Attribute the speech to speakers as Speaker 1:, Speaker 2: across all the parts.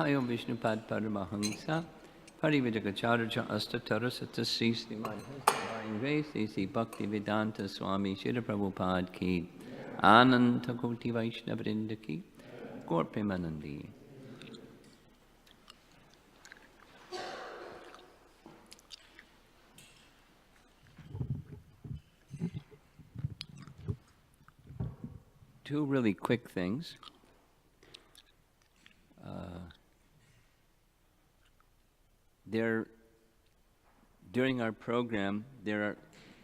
Speaker 1: Nayo Vishnupad Paramahamsa, Parivajagacharya Astatara Satasi Srimad Divine Grace, A.C. Bhakti Vedanta Swami Srila Prabhupada Ki, Ananta Koti Vaishnava Vrinda Ki, Gaur Premanandi. Two really quick things. During our program,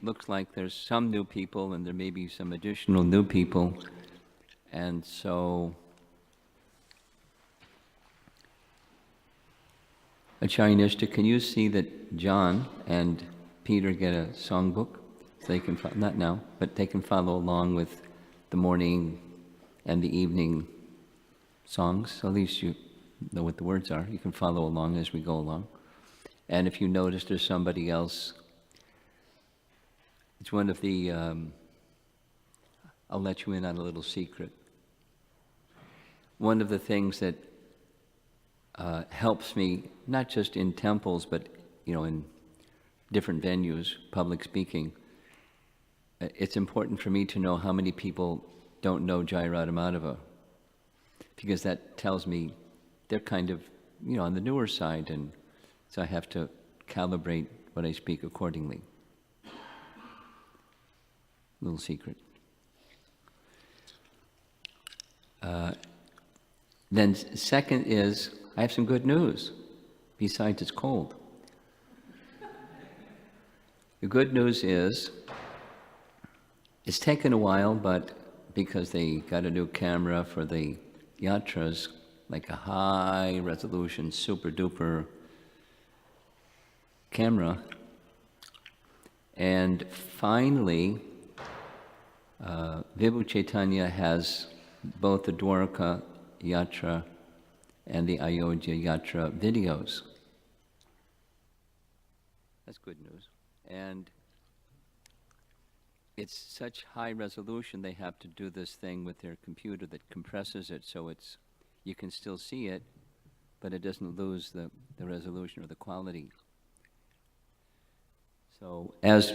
Speaker 1: looks like there's some new people and there may be some additional new people. And so, Acharya Nishta, can you see that John and Peter get a songbook? So they can, not now, but they can follow along with the morning and the evening songs. So at least you know what the words are. You can follow along as we go along. And if you notice there's somebody else, it's one of the, I'll let you in on a little secret. One of the things that helps me, not just in temples, but in different venues, public speaking, it's important for me to know how many people don't know Jai Radhamadava, because that tells me they're kind of, on the newer side, and so I have to calibrate what I speak accordingly. Little secret. Then second is, I have some good news, besides it's cold. The good news is, it's taken a while, but because they got a new camera for the yatras, like a high resolution, super duper camera. And finally, Vibhu Chaitanya has both the Dwarka Yatra and the Ayodhya Yatra videos. That's good news. And it's such high resolution, they have to do this thing with their computer that compresses it so you can still see it, but it doesn't lose the resolution or the quality. So as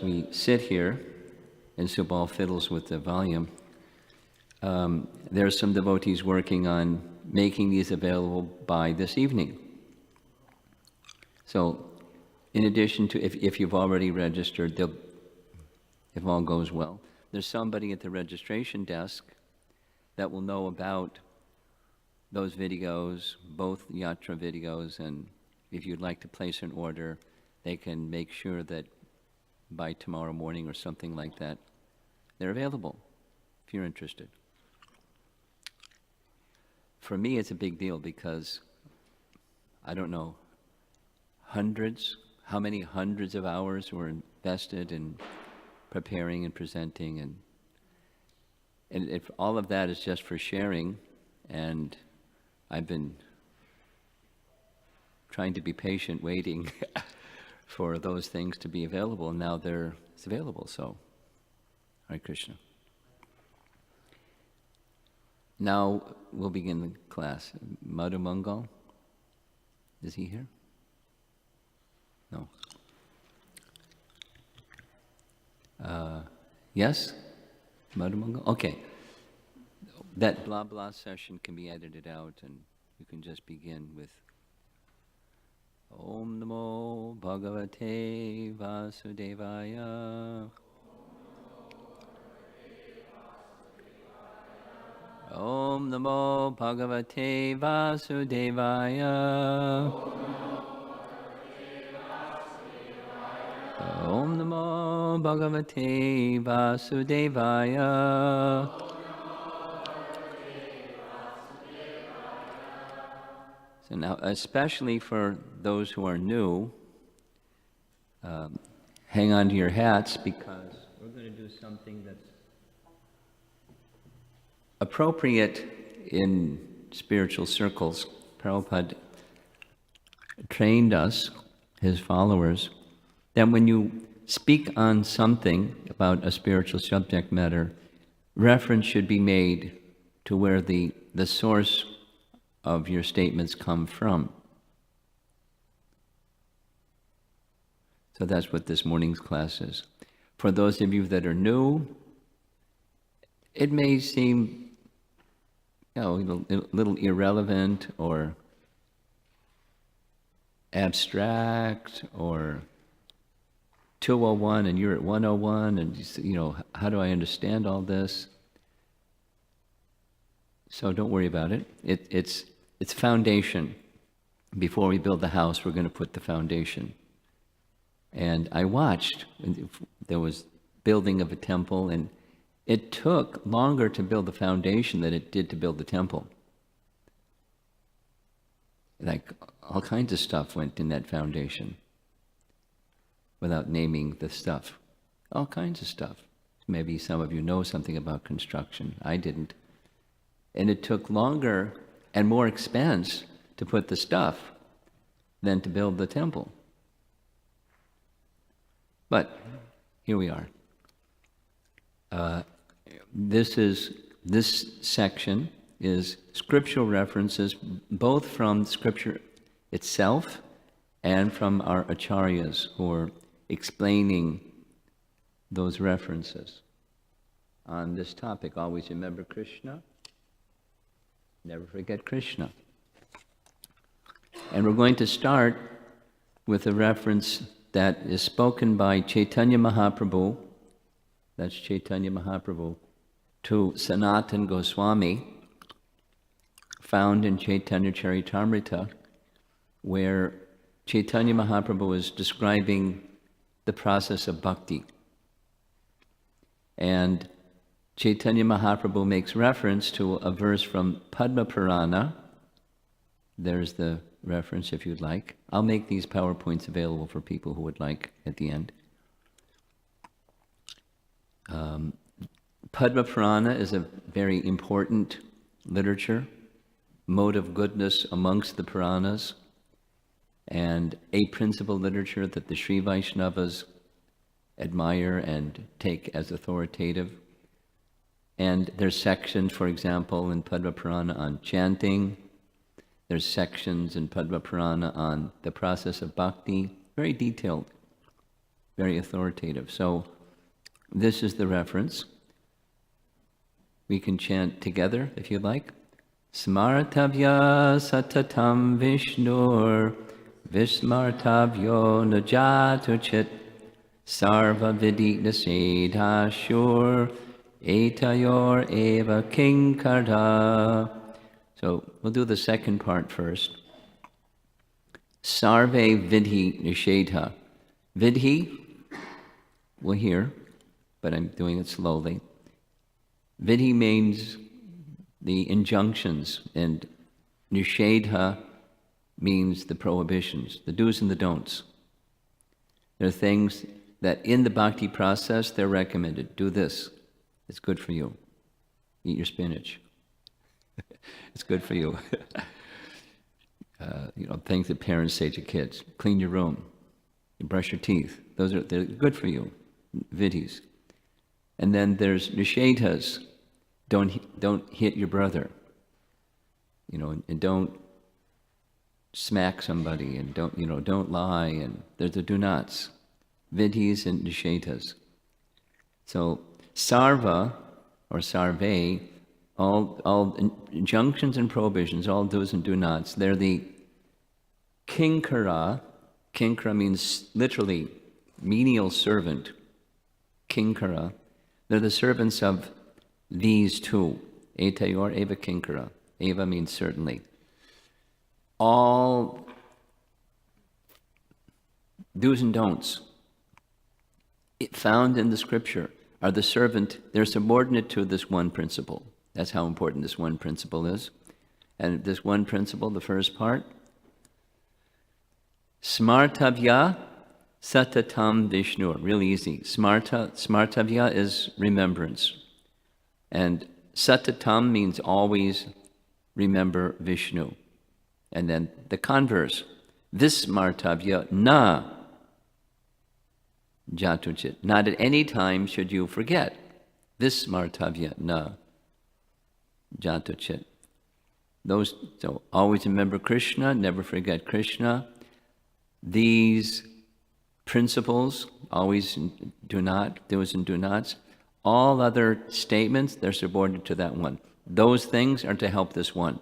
Speaker 1: we sit here, and Subal fiddles with the volume, there are some devotees working on making these available by this evening. So in addition to, if you've already registered, if all goes well, there's somebody at the registration desk that will know about those videos, both yatra videos, and if you'd like to place an order, they can make sure that by tomorrow morning or something like that, they're available, if you're interested. For me, it's a big deal because, I don't know, how many hundreds of hours were invested in preparing and presenting, and if all of that is just for sharing, and I've been trying to be patient, waiting for those things to be available, and now it's available, so Hare Krishna. Now we'll begin the class. Madhu Mangal, is he here? No. Yes? Madhu Mangal? Okay. That blah blah session can be edited out and you can just begin with Om Namo Bhagavate Vasudevaya. Om Namo Bhagavate Vasudevaya. Om Namo Bhagavate Vasudevaya. So now, especially for those who are new, hang on to your hats because we're going to do something that's appropriate in spiritual circles. Prabhupada trained us, his followers, that when you speak on something about a spiritual subject matter, reference should be made to where the source of your statements come from. So that's what this morning's class is. For those of you that are new, it may seem, a little irrelevant or abstract or 201 and you're at 101 and how do I understand all this? So don't worry about it. It's foundation. Before we build the house, we're going to put the foundation. And I watched, there was building of a temple, and it took longer to build the foundation than it did to build the temple. Like all kinds of stuff went in that foundation, without naming the stuff. All kinds of stuff. Maybe some of you know something about construction. I didn't. And it took longer and more expense to put the stuff than to build the temple. But here we are. This section is scriptural references, both from Scripture itself and from our acharyas who are explaining those references on this topic. Always remember Krishna. Never forget Krishna. And we're going to start with a reference that is spoken by Chaitanya Mahaprabhu, that's Chaitanya Mahaprabhu, to Sanatana Goswami, found in Chaitanya Charitamrita, where Chaitanya Mahaprabhu is describing the process of bhakti. And Chaitanya Mahaprabhu makes reference to a verse from Padma Purana. There's the reference if you'd like. I'll make these PowerPoints available for people who would like at the end. Padma Purana is a very important literature, mode of goodness amongst the Puranas, and a principal literature that the Sri Vaishnavas admire and take as authoritative. And there's sections, for example, in Padma Purana on chanting. There's sections in Padma Purana on the process of bhakti, very detailed, very authoritative. So this is the reference. We can chant together if you'd like. Smartavyah Satatam Visnu Vismartavyo Najatuchit Sarva Vidit Nasedhashur Etayor Eva Kinkara. So we'll do the second part first. Sarve Vidhi Nishedha. Vidhi, we'll hear, but I'm doing it slowly. Vidhi means the injunctions, and Nishedha means the prohibitions, the do's and the don'ts. There are things that in the bhakti process, they're recommended. Do this. It's good for you. Eat your spinach. It's good for you. Things that parents say to kids. Clean your room. You brush your teeth. They're good for you. Vidhis. And then there's nishedhas. Don't hit your brother. And don't smack somebody, and don't lie, and there's the do nots. Vidhis and nishedhas. So sarva or sarve, all injunctions and prohibitions, all do's and do nots, they're the kinkara. Kinkara means literally menial servant. Kinkara. They're the servants of these two. Etayor eva kinkara. Eva means certainly. All do's and don'ts found in the scripture are the servant, they're subordinate to this one principle. That's how important this one principle is. And this one principle, the first part, Smartavyah Satatam Visnu. Really easy. Smartavyah is remembrance. And Satatam means always remember Vishnu. And then the converse, Vismartavyah na jatuchit. Not at any time should you forget. Vismartavyah na jatuchit. So always remember Krishna, never forget Krishna. These principles, always do not, do's and do nots, all other statements, they're subordinate to that one. Those things are to help this one.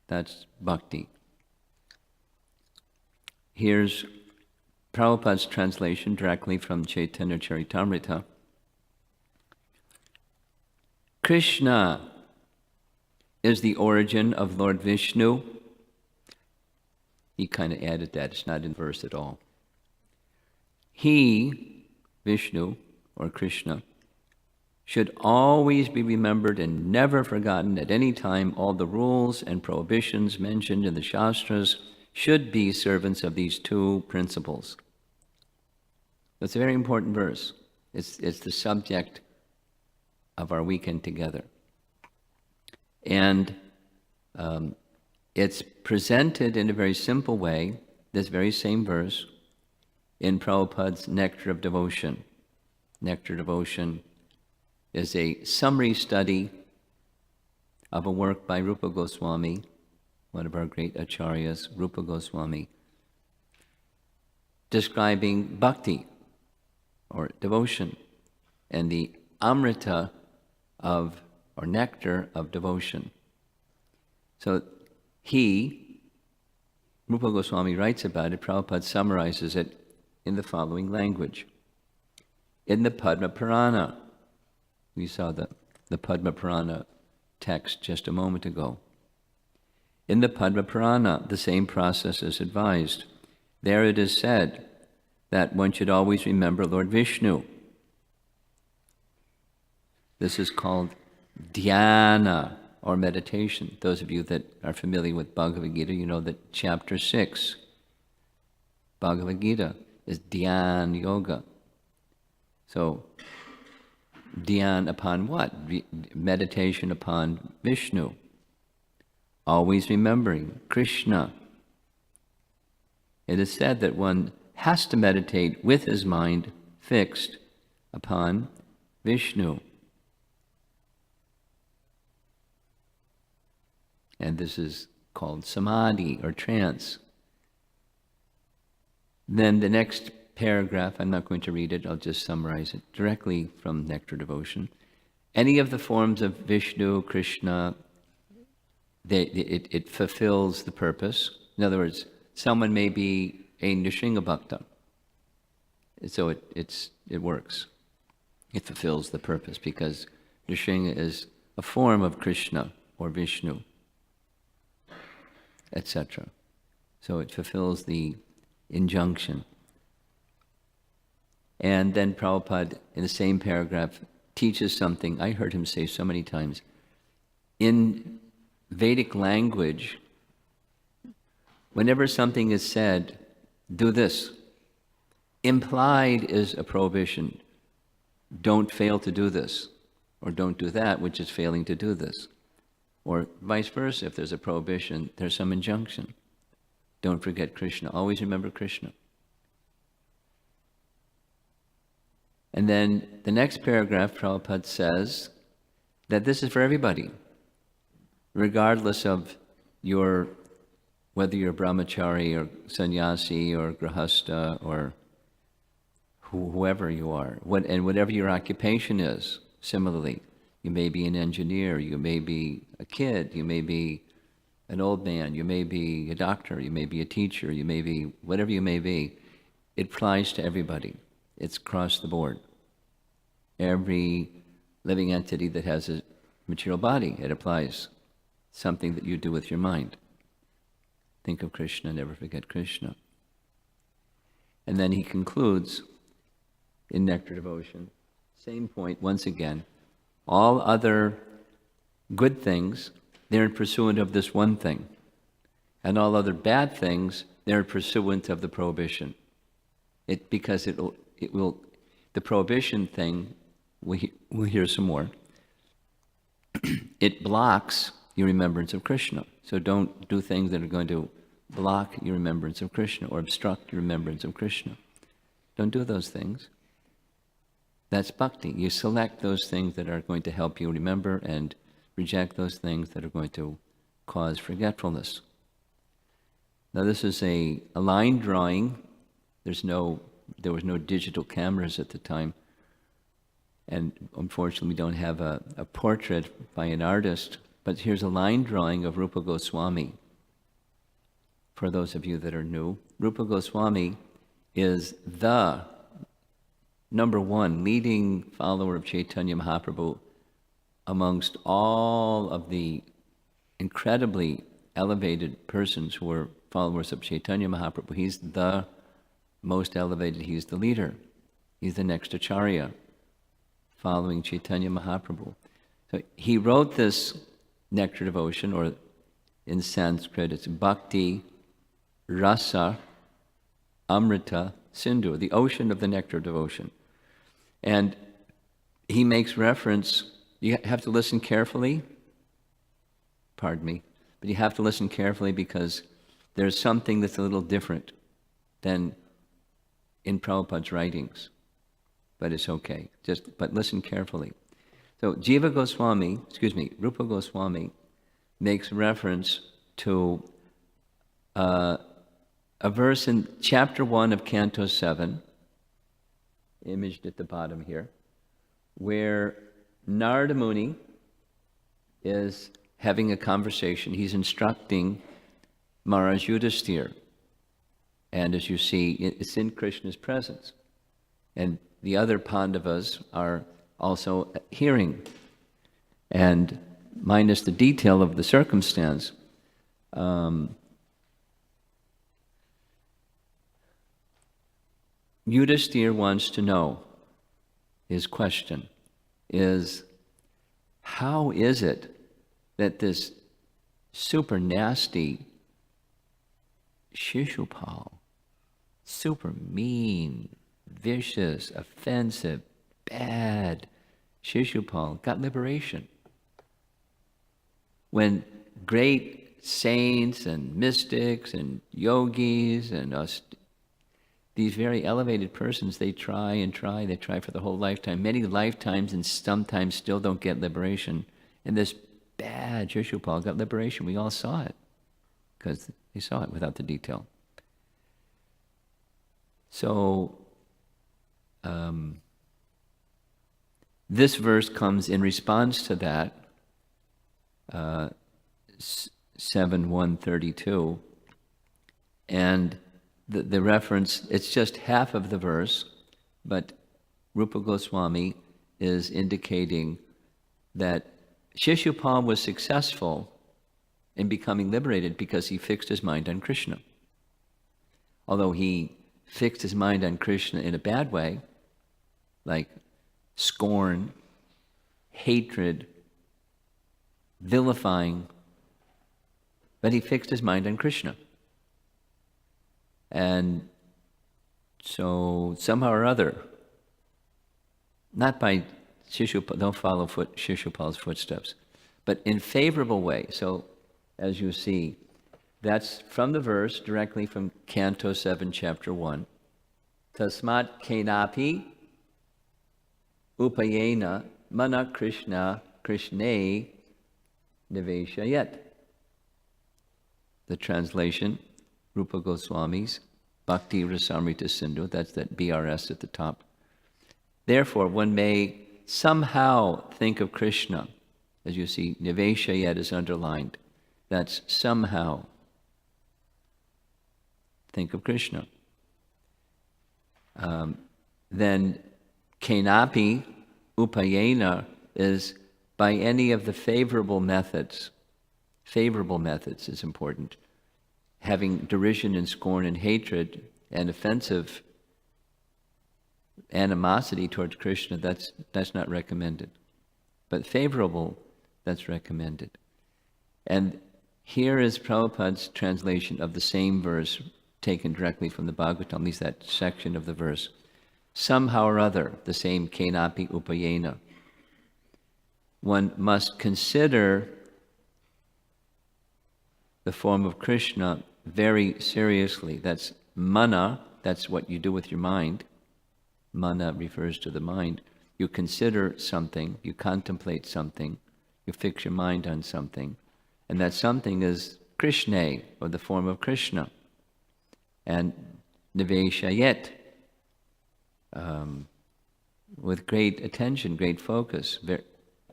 Speaker 1: That's bhakti. Here's Prabhupada's translation directly from Chaitanya Charitamrita. Krishna is the origin of Lord Vishnu. He kind of added that. It's not in verse at all. He, Vishnu, or Krishna, should always be remembered and never forgotten at any time. All the rules and prohibitions mentioned in the Shastras should be servants of these two principles. It's a very important verse. It's the subject of our weekend together. And it's presented in a very simple way, this very same verse, in Prabhupada's Nectar of Devotion. Nectar of Devotion is a summary study of a work by Rupa Goswami, one of our great acharyas, Rupa Goswami, describing bhakti, or devotion, and the amrita of, or nectar of devotion. So Rupa Goswami writes about it, Prabhupada summarizes it in the following language. In the Padma Purana, we saw the Padma Purana text just a moment ago. In the Padma Purana, the same process is advised. There it is said that one should always remember Lord Vishnu. This is called dhyana, or meditation. Those of you that are familiar with Bhagavad Gita, you know that chapter 6, Bhagavad Gita, is dhyan yoga. So, dhyan upon what? Meditation upon Vishnu. Always remembering Krishna. It is said that one has to meditate with his mind fixed upon Vishnu. And this is called samadhi, or trance. Then the next paragraph, I'm not going to read it, I'll just summarize it directly from Nectar Devotion. Any of the forms of Vishnu, Krishna, it fulfills the purpose. In other words, someone may be a Nrsinga Bhakta, so it works. It fulfills the purpose because Nrsinga is a form of Krishna or Vishnu, etc. So it fulfills the injunction. And then Prabhupada, in the same paragraph, teaches something I heard him say so many times. In Vedic language, whenever something is said, do this, implied is a prohibition. Don't fail to do this, or don't do that, which is failing to do this. Or vice versa, if there's a prohibition, there's some injunction. Don't forget Krishna. Always remember Krishna. And then the next paragraph, Prabhupada says that this is for everybody, regardless of whether you're brahmachari or sannyasi or grahastha or whoever you are, and whatever your occupation is. Similarly, you may be an engineer, you may be a kid, you may be an old man, you may be a doctor, you may be a teacher, you may be whatever you may be. It applies to everybody. It's across the board. Every living entity that has a material body, it applies. Something that you do with your mind. Think of Krishna, never forget Krishna. And then he concludes in Nectar Devotion, same point once again, all other good things, they're in pursuant of this one thing. And all other bad things, they're in pursuant of the prohibition. Because the prohibition thing, we'll hear some more, it blocks your remembrance of Krishna. So don't do things that are going to block your remembrance of Krishna or obstruct your remembrance of Krishna. Don't do those things. That's bhakti. You select those things that are going to help you remember and reject those things that are going to cause forgetfulness. Now this is a line drawing. There was no digital cameras at the time. And unfortunately, we don't have a portrait by an artist. But here's a line drawing of Rupa Goswami. For those of you that are new, Rupa Goswami is the number one leading follower of Chaitanya Mahaprabhu amongst all of the incredibly elevated persons who were followers of Chaitanya Mahaprabhu. He's the most elevated, he's the leader. He's the next Acharya following Chaitanya Mahaprabhu. So he wrote this nectar devotion, or in Sanskrit it's Bhakti Rasa Amrita Sindhu, the ocean of the nectar devotion. And he makes reference, you have to listen carefully, pardon me, but you have to listen carefully because there's something that's a little different than in Prabhupada's writings. But it's okay, but listen carefully. So Rupa Goswami makes reference to a verse in chapter 1 of Canto 7, imaged at the bottom here, where Narada Muni is having a conversation. He's instructing Maharaja Yudhisthira. And as you see, it's in Krishna's presence. And the other Pandavas are also hearing. And minus the detail of the circumstance, Yudhisthira wants to know, his question is, how is it that this super nasty Shishupal, super mean, vicious, offensive, bad Shishupal got liberation? When great saints and mystics and yogis and these very elevated persons, they try for the whole lifetime, many lifetimes, and sometimes still don't get liberation. And this bad Shishupal got liberation. We all saw it, because they saw it without the detail. So, this verse comes in response to that, 7:132, and the reference, it's just half of the verse, but Rupa Goswami is indicating that Shishupal was successful in becoming liberated because he fixed his mind on Krishna. Although he fixed his mind on Krishna in a bad way, like scorn, hatred, vilifying, but he fixed his mind on Krishna. And so somehow or other, not by Shishupal, don't follow Shishupal's footsteps, but in favorable way. So as you see, that's from the verse directly from Canto 7, Chapter 1. Tasmat kenapi upayena mana Krishna Krishne niveshayet. The translation, Rupa Goswami's Bhakti Rasamrita Sindhu, that's that BRS at the top. Therefore, one may somehow think of Krishna. As you see, niveshayet is underlined. That's somehow. Think of Krishna. Then kenapi upayena is by any of the favorable methods. Favorable methods is important. Having derision and scorn and hatred and offensive animosity towards Krishna, that's not recommended. But favorable, that's recommended. And here is Prabhupada's translation of the same verse taken directly from the Bhagavatam, at least that section of the verse. Somehow or other, the same kenapi upayena. One must consider the form of Krishna very seriously. That's mana, that's what you do with your mind. Mana refers to the mind. You consider something, you contemplate something, You fix your mind on something. And that something is Krishna, or the form of Krishna. And Niveshayet, with great attention, great focus,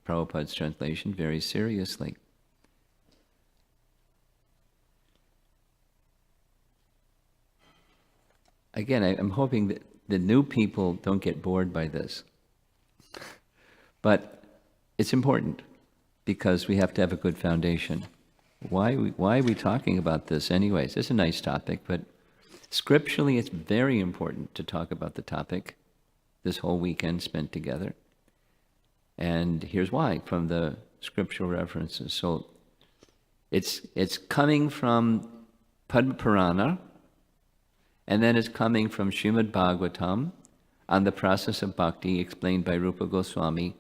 Speaker 1: Prabhupada's translation, very seriously. Again, I'm hoping that the new people don't get bored by this. But it's important, because we have to have a good foundation. Why are we talking about this anyways? It's a nice topic, but scripturally it's very important to talk about the topic this whole weekend spent together. And here's why, from the scriptural references. So it's coming from Padma Purana, and then it's coming from Srimad Bhagavatam on the process of bhakti explained by Rupa Goswami,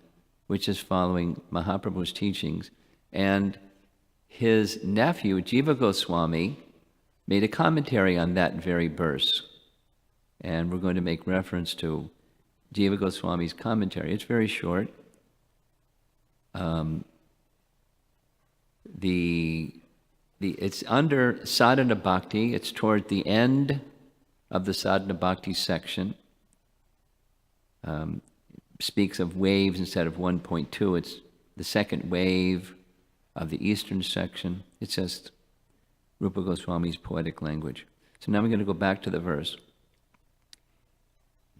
Speaker 1: which is following Mahaprabhu's teachings. And his nephew, Jiva Goswami, made a commentary on that very verse. And we're going to make reference to Jiva Goswami's commentary. It's very short. It's under Sadhana Bhakti. It's toward the end of the Sadhana Bhakti section. Speaks of waves instead of 1.2. It's the second wave of the eastern section. It's just Rupa Goswami's poetic language. So now we're going to go back to the verse.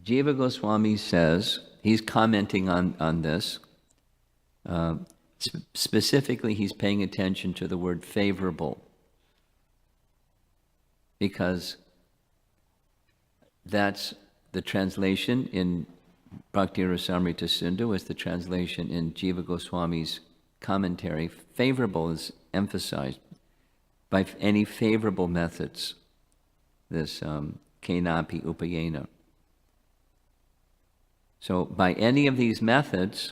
Speaker 1: Jiva Goswami says, he's commenting on this. Specifically, he's paying attention to the word favorable, because that's the translation in Bhakti Rasamrita Sindhu, is the translation in Jiva Goswami's commentary. Favorable is emphasized by any favorable methods, this kenapi upayena. So by any of these methods,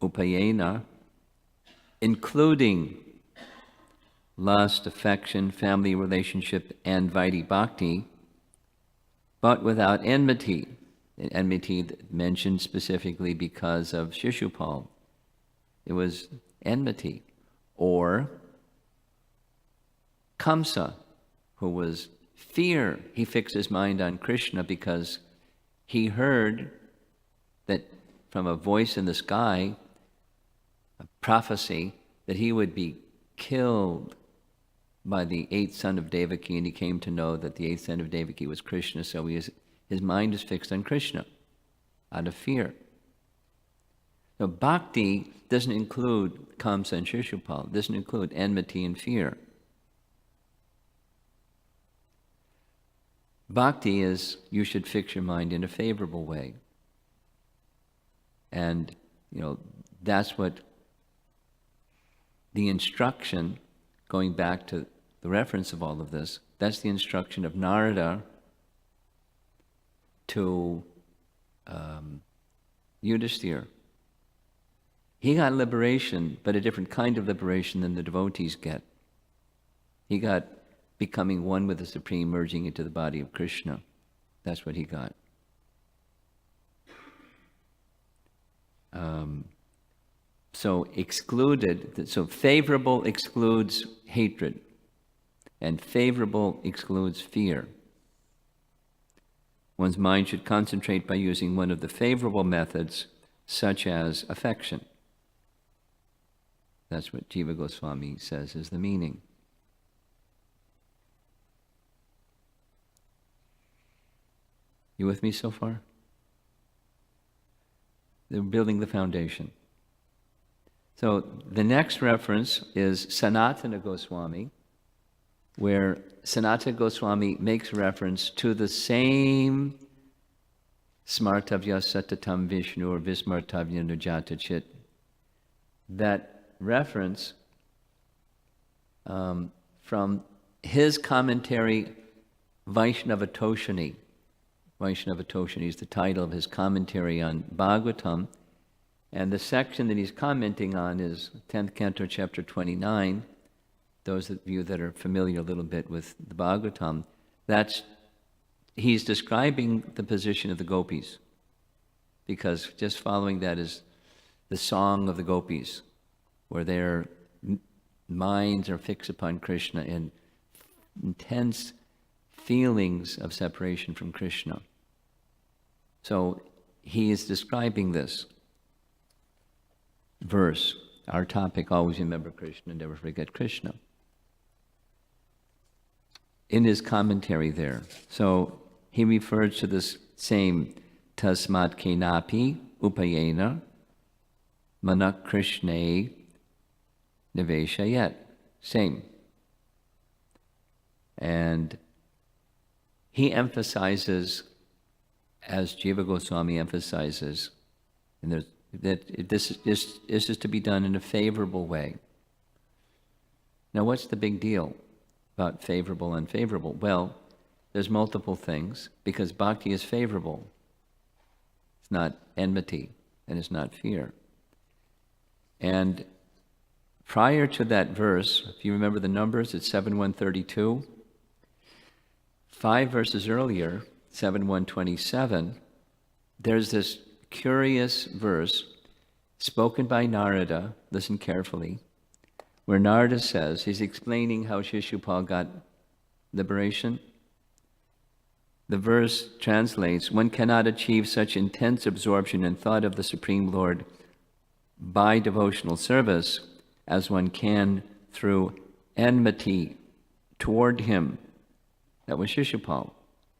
Speaker 1: upayena, including lust, affection, family relationship, and Vaidhi Bhakti, but without enmity. Enmity mentioned specifically because of Shishupal. It was enmity. Or Kamsa, who was fear. He fixed his mind on Krishna because he heard that from a voice in the sky, a prophecy, that he would be killed by the eighth son of Devaki, and he came to know that the eighth son of Devaki was Krishna, so his mind is fixed on Krishna out of fear. So bhakti doesn't include Kamsa and Shishupal, doesn't include enmity and fear. Bhakti is, you should fix your mind in a favorable way. And, that's what the instruction, going back to the reference of all of this, that's the instruction of Narada to Yudhisthira. He got liberation, but a different kind of liberation than the devotees get. He got becoming one with the Supreme, merging into the body of Krishna. That's what he got. So favorable excludes hatred, and favorable excludes fear. One's mind should concentrate by using one of the favorable methods, such as affection. That's what Jiva Goswami says is the meaning. You with me so far? They're building the foundation. So the next reference is Sanatana Goswami, where Sanatana Goswami makes reference to the same Smartavyah Satatam Visnu, or Vismartavyah Nujata Chit. That reference from his commentary, Vaishnava Toshani. Vaishnava Toshani is the title of his commentary on Bhagavatam. And the section that he's commenting on is 10th Canto, Chapter 29. Those of you that are familiar a little bit with the Bhagavatam, he's describing the position of the gopis, because just following that is the song of the gopis, where their minds are fixed upon Krishna and intense feelings of separation from Krishna. So he is describing this verse. Our topic, always remember Krishna, never forget Krishna. In his commentary there. So he refers to this same tasmat kenapi upayena manak krishne niveshayet. Same. And he emphasizes, as Jiva Goswami emphasizes, and this is to be done in a favorable way. Now, what's the big deal about favorable and unfavorable? Well, there's multiple things, because bhakti is favorable. It's not enmity, and it's not fear. And prior to that verse, if you remember the numbers, it's 7:132. 5 verses earlier, 7:127, there's this curious verse spoken by Narada, listen carefully, where Narada says, he's explaining how Shishupal got liberation. The verse translates, one cannot achieve such intense absorption in thought of the Supreme Lord by devotional service as one can through enmity toward him. That was Shishupal.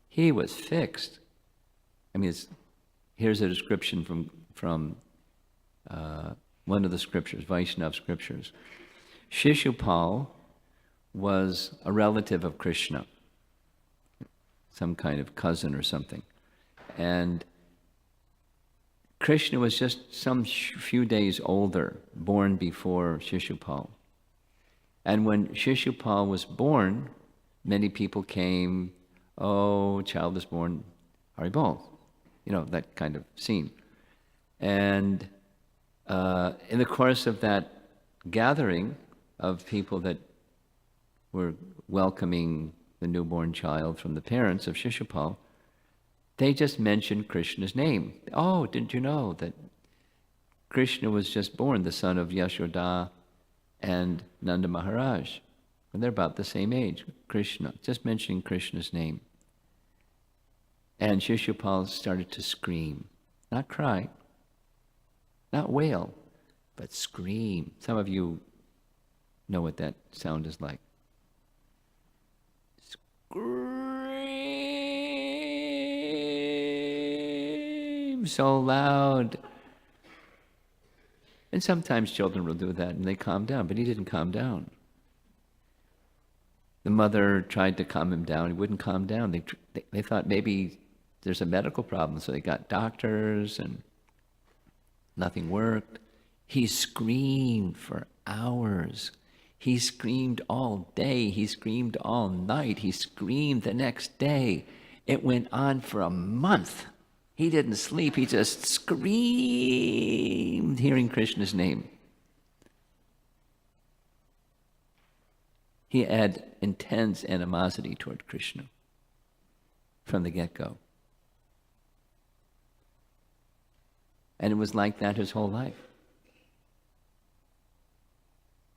Speaker 1: He was fixed. I mean, here's a description from one of the scriptures, Vaishnava scriptures. Shishupal was a relative of Krishna, some kind of cousin or something. And Krishna was just some few days older, born before Shishupal. And when Shishupal was born, many people came, oh, child is born, Haribol. You know, that kind of scene. And in the course of that gathering of people that were welcoming the newborn child from the parents of Shishupal, they just mentioned Krishna's name. Oh, didn't you know that Krishna was just born, the son of Yashoda and Nanda Maharaj? And they're about the same age, Krishna, just mentioning Krishna's name. And Shishupal started to scream, not cry, not wail, but scream. Some of you know what that sound is like. Scream so loud. And sometimes children will do that and they calm down, but he didn't calm down. The mother tried to calm him down. He wouldn't calm down. They thought maybe there's a medical problem, so they got doctors and nothing worked. He screamed for hours. He screamed all day. He screamed all night. He screamed the next day. It went on for a month. He didn't sleep. He just screamed, hearing Krishna's name. He had intense animosity toward Krishna from the get-go. And it was like that his whole life.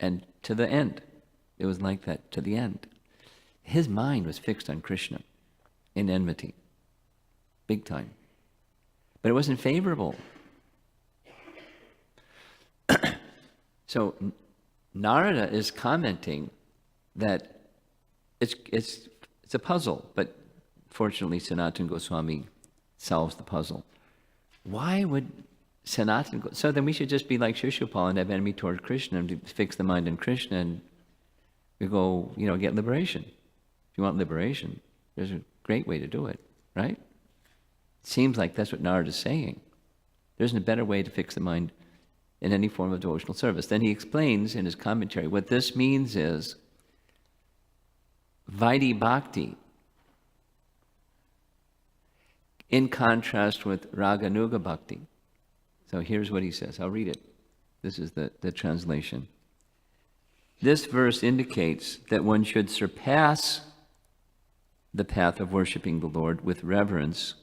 Speaker 1: And to the end, it was like that to the end. His mind was fixed on Krishna in enmity, big time. But it wasn't favorable. So Narada is commenting that it's a puzzle, but fortunately Sanatana Goswami solves the puzzle. Why would Sanatana so then we should just be like Shishupal and have enemy toward Krishna and fix the mind on Krishna and we go, get liberation. If you want liberation, there's a great way to do it, right? It seems like that's what Narada is saying. There isn't a better way to fix the mind in any form of devotional service. Then he explains in his commentary, what this means is Vaidhi Bhakti, in contrast with Raganuga Bhakti. So here's what he says. I'll read it. This is the translation. This verse indicates that one should surpass the path of worshiping the Lord with reverence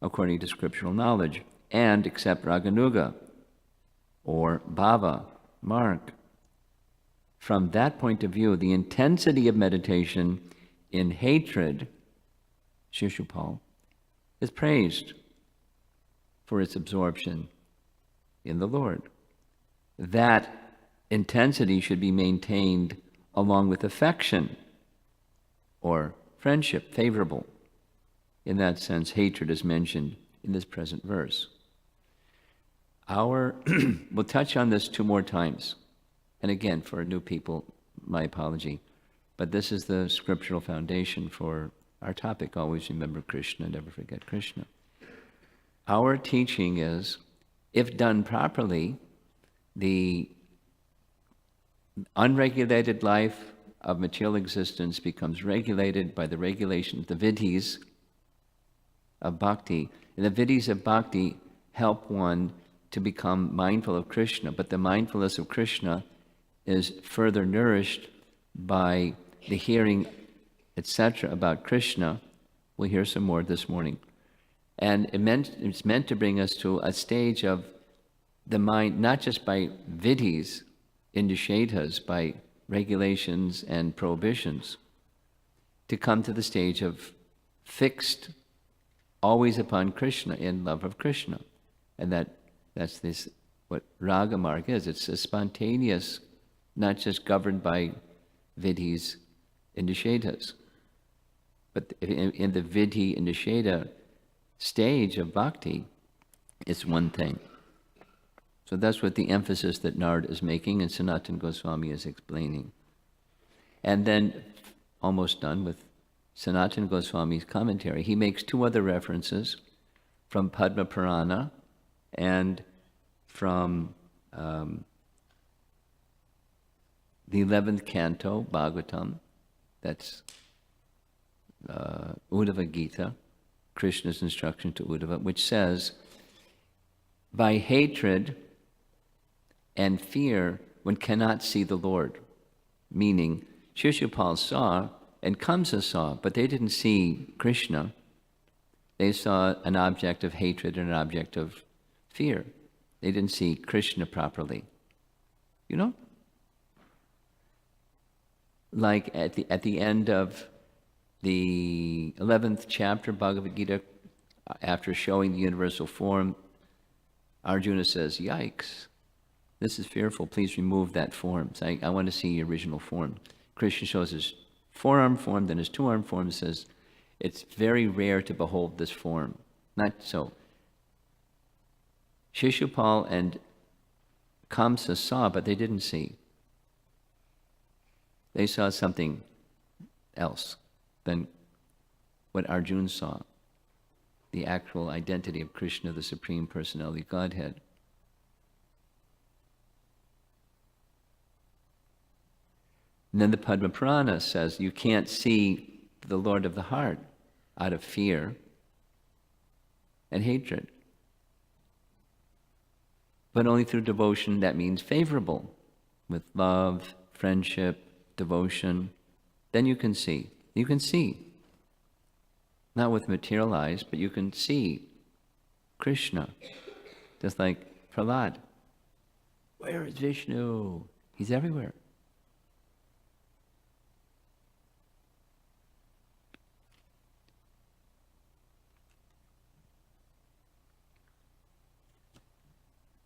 Speaker 1: according to scriptural knowledge and accept Raganuga or bhava, mark. From that point of view, the intensity of meditation in hatred, Shishupal, is praised for its absorption in the Lord. That intensity should be maintained along with affection or friendship, favorable. In that sense, hatred is mentioned in this present verse. We'll touch on this 2 more times. And again, for new people, my apology. But this is the scriptural foundation for our topic, always remember Krishna, never forget Krishna. Our teaching is, if done properly, the unregulated life of material existence becomes regulated by the regulation of the vidhis of bhakti. And the vidhis of bhakti help one to become mindful of Krishna, but the mindfulness of Krishna is further nourished by the hearing, etc., about Krishna. We'll hear some more this morning. And it's meant to bring us to a stage of the mind, not just by vidhis, indishedhas, by regulations and prohibitions, to come to the stage of fixed always upon Krishna, in love of Krishna. And that's this, what raga marg is. It's a spontaneous, not just governed by vidhis, indishedhas. But in the vidhi, indishedha stage of bhakti, it's one thing. So that's what the emphasis that Nard is making and Sanatana Goswami is explaining. And then, almost done with Sanatana Goswami's commentary, he makes 2 other references from Padma Purana and from the 11th canto, Bhagavatam, that's Uddhava Gita, Krishna's instruction to Uddhava, which says, by hatred and fear, one cannot see the Lord. Meaning, Shishupal saw and Kamsa saw, but they didn't see Krishna. They saw an object of hatred and an object of fear. They didn't see Krishna properly. You know? Like at the end of the 11th chapter, Bhagavad Gita, after showing the universal form, Arjuna says, yikes, this is fearful, please remove that form. So I want to see the original form. Krishna shows his four-arm form, then his two-arm form, says, it's very rare to behold this form. Not so. Shishupal and Kamsa saw, but they didn't see. They saw something else than what Arjuna saw, the actual identity of Krishna, the Supreme Personality of Godhead. And then the Padma Purana says you can't see the Lord of the heart out of fear and hatred, but only through devotion. That means favorable, with love, friendship, devotion. Then you can see. You can see. Not with material eyes, but you can see Krishna. Just like Prahlad. Where is Vishnu? He's everywhere.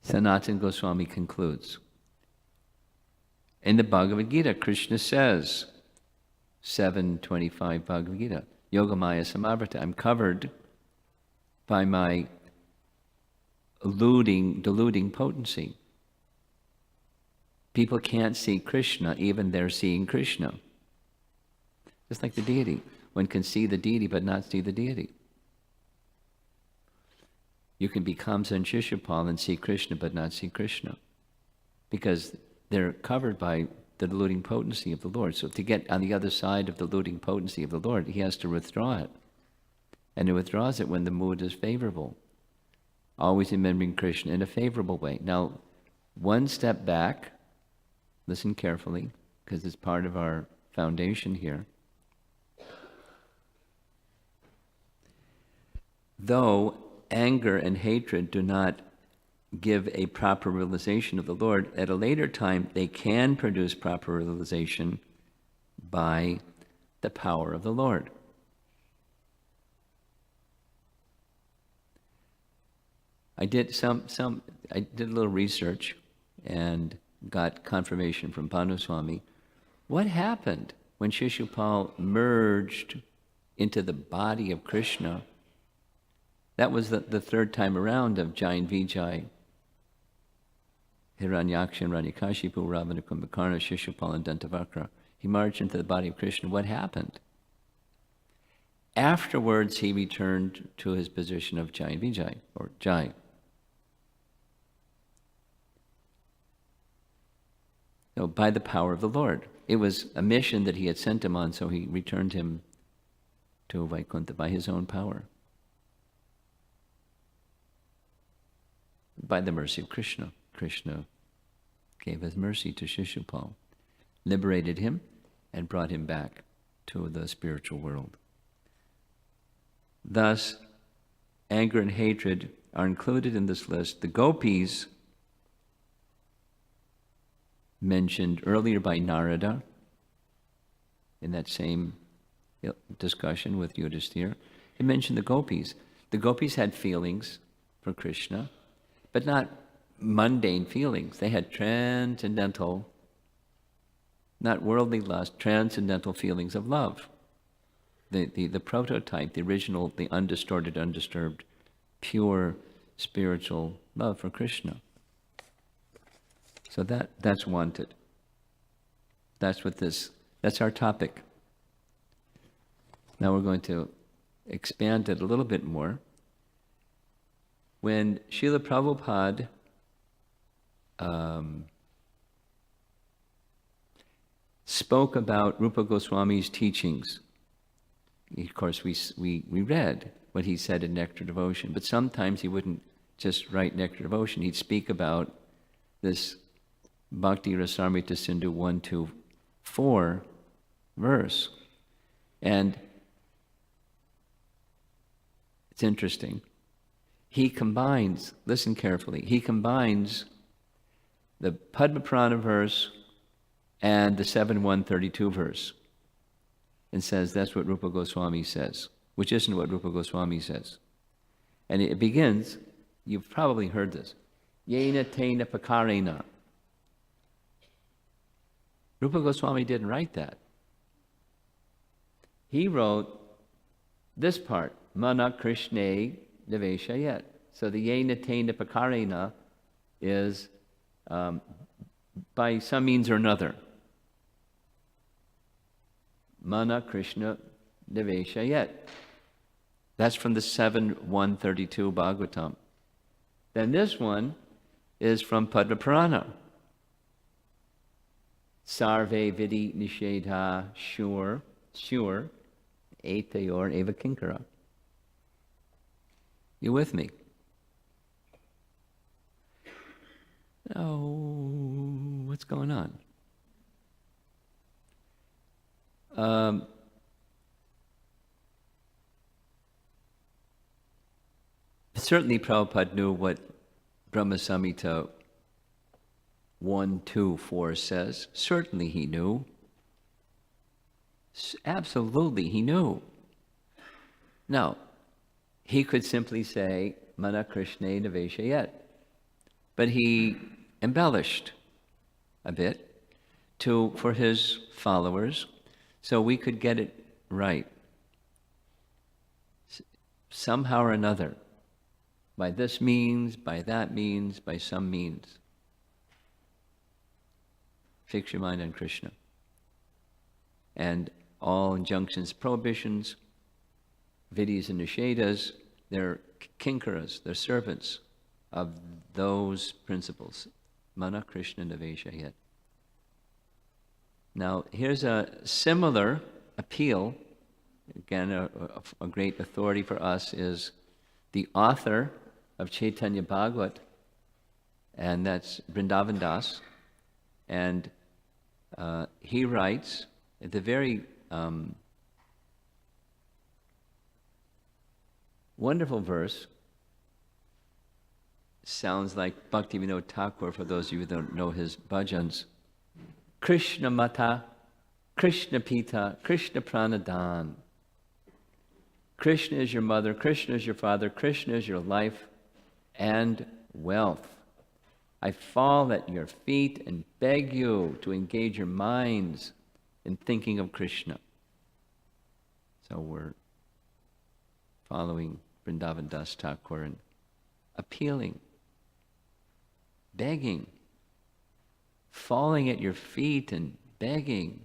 Speaker 1: Sanatana Goswami concludes. In the Bhagavad Gita, Krishna says, 7:25 Bhagavad Gita, Yogamaya Samavrata, I'm covered by my deluding potency. People can't see Krishna, even they're seeing Krishna. Just like the deity. One can see the deity but not see the deity. You can be Kamsa and Shishupal and see Krishna but not see Krishna, because they're covered by the deluding potency of the Lord. So to get on the other side of the deluding potency of the Lord, he has to withdraw it. And he withdraws it when the mood is favorable. Always remembering Krishna in a favorable way. Now, one step back, listen carefully, because it's part of our foundation here. Though anger and hatred do not give a proper realization of the Lord. At a later time, they can produce proper realization by the power of the Lord. I did I did a little research and got confirmation from Panu Swami. What happened when Shishupal merged into the body of Krishna? That was the third time around of Jain Vijay, Hiranyaksha, Ranyakashipu, Ravana, Kumbhakarna, Shishupal, and Dantavakra. He merged into the body of Krishna. What happened? Afterwards, he returned to his position of Jain Vijay, or Jai. So by the power of the Lord. It was a mission that he had sent him on, so he returned him to Vaikuntha by his own power. By the mercy of Krishna. Krishna gave his mercy to Shishupal, liberated him, and brought him back to the spiritual world. Thus, anger and hatred are included in this list. The gopis, mentioned earlier by Narada in that same discussion with Yudhisthira, he mentioned the gopis. The gopis had feelings for Krishna, but not mundane feelings. They had transcendental, not worldly lust, transcendental feelings of love. The prototype, the original, the undistorted, undisturbed, pure spiritual love for Krishna. So that's wanted. That's our topic. Now we're going to expand it a little bit more. When Srila Prabhupada spoke about Rupa Goswami's teachings, of course we read what he said in Nectar Devotion, but sometimes he wouldn't just write Nectar Devotion. He'd speak about this Bhakti Rasamrita Sindhu 1-4 verse. And it's interesting. He combines, listen carefully, he combines the Padma Purana verse and the 7.132 verse and says that's what Rupa Goswami says, which isn't what Rupa Goswami says. And it begins, you've probably heard this, Yena Tena Pakarena. Rupa Goswami didn't write that. He wrote this part, Mana Krishne Deveshayet. So the Yena Tena Pakarena is by some means or another. Mana Krishna Deveshayet. That's from the 7.132 Bhagavatam. Then this one is from Padma Purana. Sarve Vidi Nishedha Sure, Etayor Eva Kinkara. You with me? Oh, what's going on? Certainly Prabhupada knew what Brahma Samhita 1-2-4 says. Certainly he knew. Absolutely he knew. Now, he could simply say, Mana Krishne Naveshayet. But he embellished a bit for his followers so we could get it right. Somehow or another. By this means, by that means, by some means. Fix your mind on Krishna. And all injunctions, prohibitions, vidis and nishedas, they're kinkaras, they're servants of those principles. Mana Krishna Naveshayet. Now, here's a similar appeal. Again, a great authority for us is the author of Chaitanya Bhagavat, and that's Vrindavan Das. And he writes at the very wonderful verse, sounds like Bhaktivinoda Thakur, for those of you who don't know his bhajans. Krishna Mata, Krishna Pita, Krishna Pranadan. Krishna is your mother, Krishna is your father, Krishna is your life and wealth. I fall at your feet and beg you to engage your minds in thinking of Krishna. So we're following Vrindavan Das Thakur and appealing, begging, falling at your feet and begging,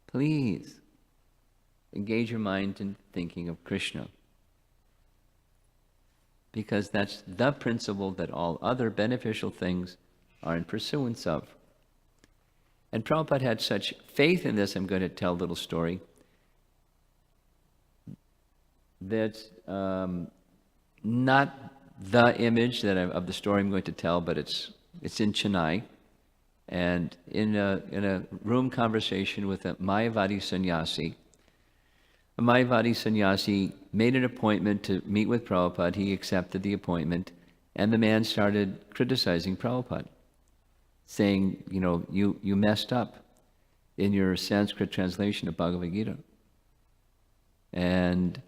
Speaker 1: please engage your mind in thinking of Krishna. Because that's the principle that all other beneficial things are in pursuance of. And Prabhupada had such faith in this, I'm going to tell a little story, that's not the image of the story I'm going to tell, but it's in Chennai. And in a room conversation with a Mayavadi sannyasi, a Mayavadi sannyasi made an appointment to meet with Prabhupada. He accepted the appointment, and the man started criticizing Prabhupada, saying, you messed up in your Sanskrit translation of Bhagavad Gita. And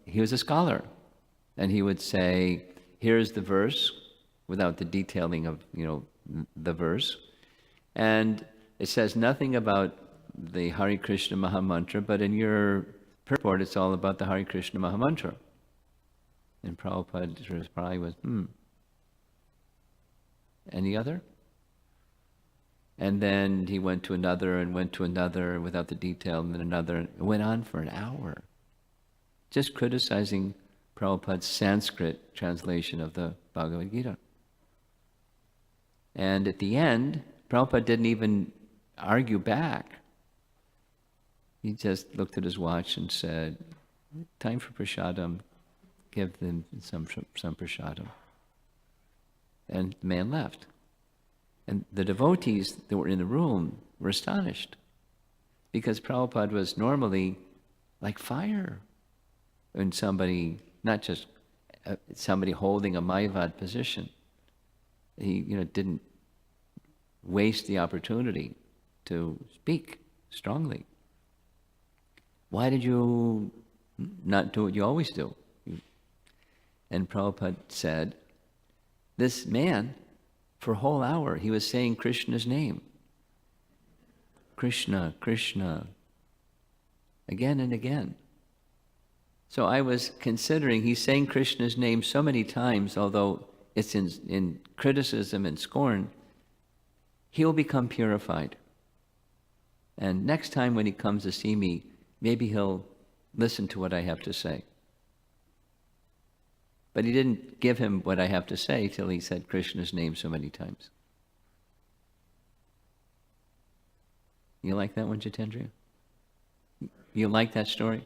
Speaker 1: he was a scholar, and he would say, here's the verse, without the detailing of, the verse, and it says nothing about the Hare Krishna Mahamantra, but in your purport it's all about the Hare Krishna Mahamantra. And Prabhupada's reply was, any other? And then he went to another and went to another without the detail, and then another. It went on for an hour, just criticizing Prabhupada's Sanskrit translation of the Bhagavad Gita. And at the end, Prabhupada didn't even argue back. He just looked at his watch and said, time for prasadam, give them some prasadam. And the man left. And the devotees that were in the room were astonished, because Prabhupada was normally like fire when somebody, not just somebody holding a Mayavad position. He didn't waste the opportunity to speak strongly. Why did you not do what you always do? And Prabhupada said, this man, for a whole hour, he was saying Krishna's name. Krishna, Krishna, again and again. So I was considering, he's saying Krishna's name so many times, although it's in criticism and scorn, he'll become purified. And next time when he comes to see me, maybe he'll listen to what I have to say. But he didn't give him what I have to say till he said Krishna's name so many times. You like that one, Jitendra? You like that story?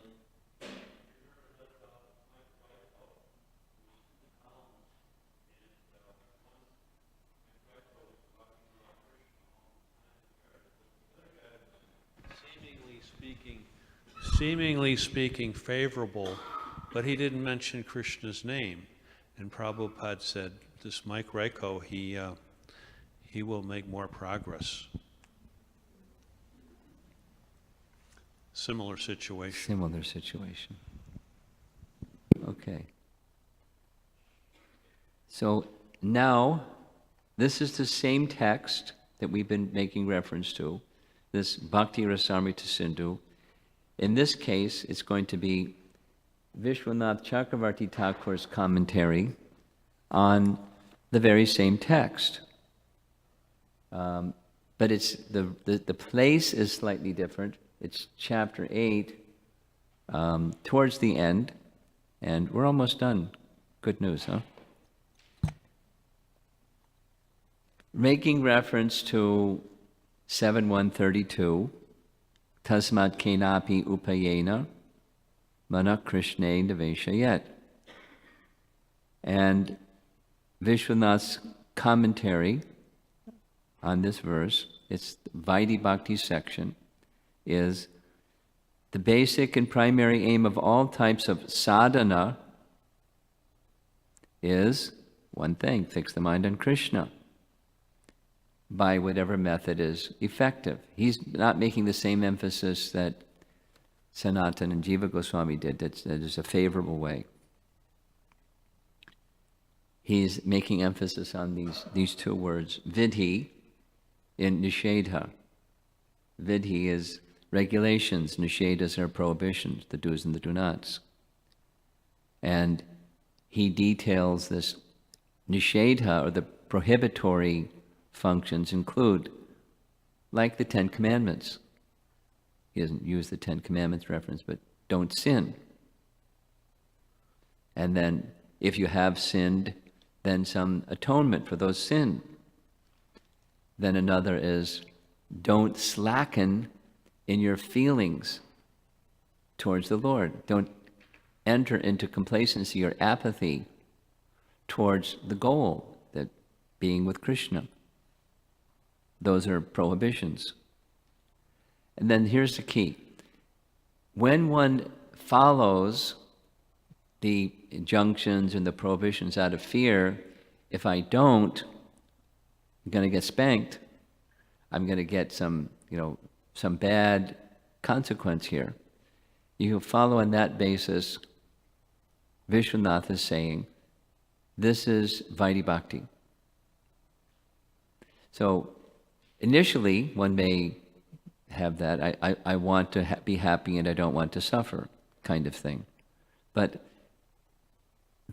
Speaker 2: Seemingly speaking favorable, but he didn't mention Krishna's name. And Prabhupada said, this Mike Reiko, he will make more progress. Similar situation.
Speaker 1: Similar situation. Okay. So now, this is the same text that we've been making reference to, this Bhakti Rasamrita Sindhu. In this case, it's going to be Vishwanath Chakravarti Thakur's commentary on the very same text. But it's the place is slightly different. It's chapter 8, towards the end, and we're almost done. Good news, huh? Making reference to 7.132, Tasmat kenapi upayena mana krishne niveshayet. And Vishwanath's commentary on this verse, it's Vaidhi Bhakti section, is the basic and primary aim of all types of sadhana is one thing, fix the mind on Krishna by whatever method is effective. He's not making the same emphasis that Sanatana and Jiva Goswami did, that is a favorable way. He's making emphasis on these two words, vidhi and nishedha. Vidhi is regulations, nishedhas are prohibitions, the do's and the do-nots. And he details this nishedha, or the prohibitory functions, include, like the Ten Commandments. He doesn't use the Ten Commandments reference, but don't sin. And then, if you have sinned, then some atonement for those sin. Then another is, don't slacken in your feelings towards the Lord. Don't enter into complacency or apathy towards the goal, that being with Krishna. Those are prohibitions. And then here's the key. When one follows the injunctions and the prohibitions out of fear, if I don't, I'm going to get spanked. I'm going to get some bad consequence here. You follow on that basis. Vishwanath is saying, this is Vaidhi Bhakti. So, initially, one may have that, I want to be happy and I don't want to suffer kind of thing. But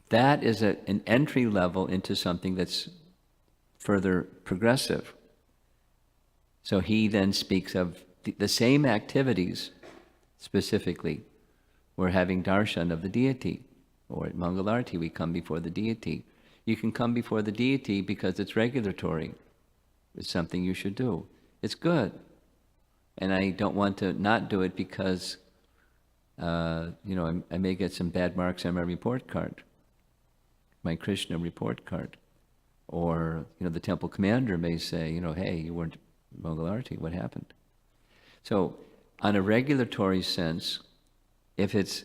Speaker 1: that is an entry level into something that's further progressive. So he then speaks of the same activities, specifically. We're having darshan of the deity, or at Mangalarti we come before the deity. You can come before the deity because it's regulatory. It's something you should do. It's good. And I don't want to not do it because, I may get some bad marks on my report card, my Krishna report card. Or, the temple commander may say, hey, you weren't Mangalarti, what happened? So, on a regulatory sense, if it's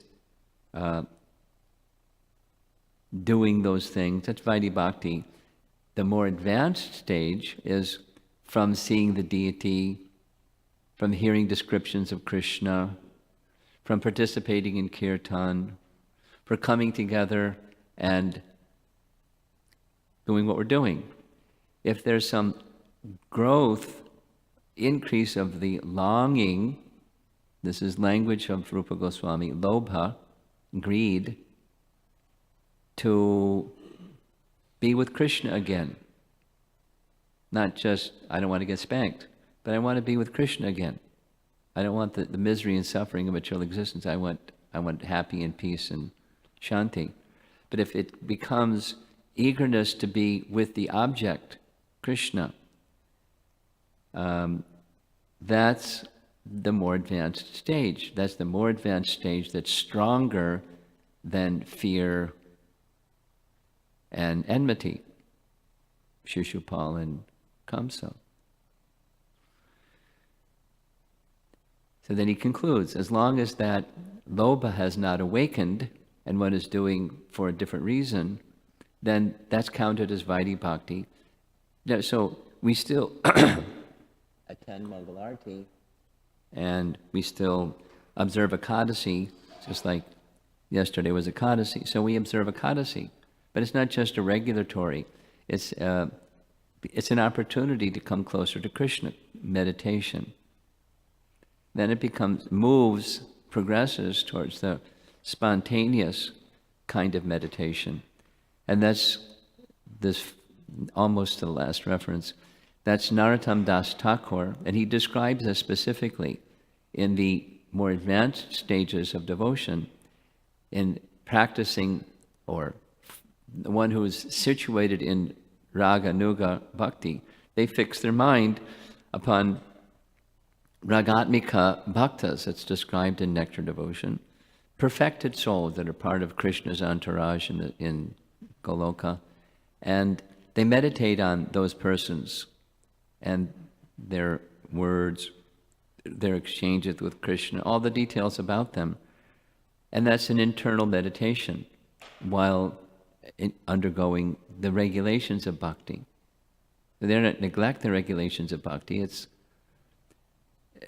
Speaker 1: doing those things, that's Vaidhi Bhakti. The more advanced stage is from seeing the deity, from hearing descriptions of Krishna, from participating in kirtan, for coming together and doing what we're doing. If there's some growth, increase of the longing, this is language of Rupa Goswami, lobha, greed, to be with Krishna again. Not just, I don't want to get spanked, but I want to be with Krishna again. I don't want the misery and suffering of material existence. I want happy and peace and shanti. But if it becomes eagerness to be with the object, Krishna, that's the more advanced stage. That's the more advanced stage that's stronger than fear and enmity, Shishupal and Kamsa. So then he concludes, as long as that lobha has not awakened and one is doing for a different reason, then that's counted as Vaidhi Bhakti. So we still attend Mangalarti and we still observe Ekadasi, just like yesterday was Ekadasi. So we observe Ekadasi, but it's not just a regulatory. It's an opportunity to come closer to Krishna, meditation. Then it progresses towards the spontaneous kind of meditation. And that's this, almost to the last reference, that's Narottam Das Thakur, and he describes this specifically in the more advanced stages of devotion, in practicing, or the one who is situated in Raga Nuga Bhakti, they fix their mind upon Ragatmika Bhaktas, that's described in Nectar Devotion, perfected souls that are part of Krishna's entourage in Goloka, and they meditate on those persons and their words, their exchanges with Krishna, all the details about them. And that's an internal meditation, while undergoing the regulations of bhakti. They don't neglect the regulations of bhakti.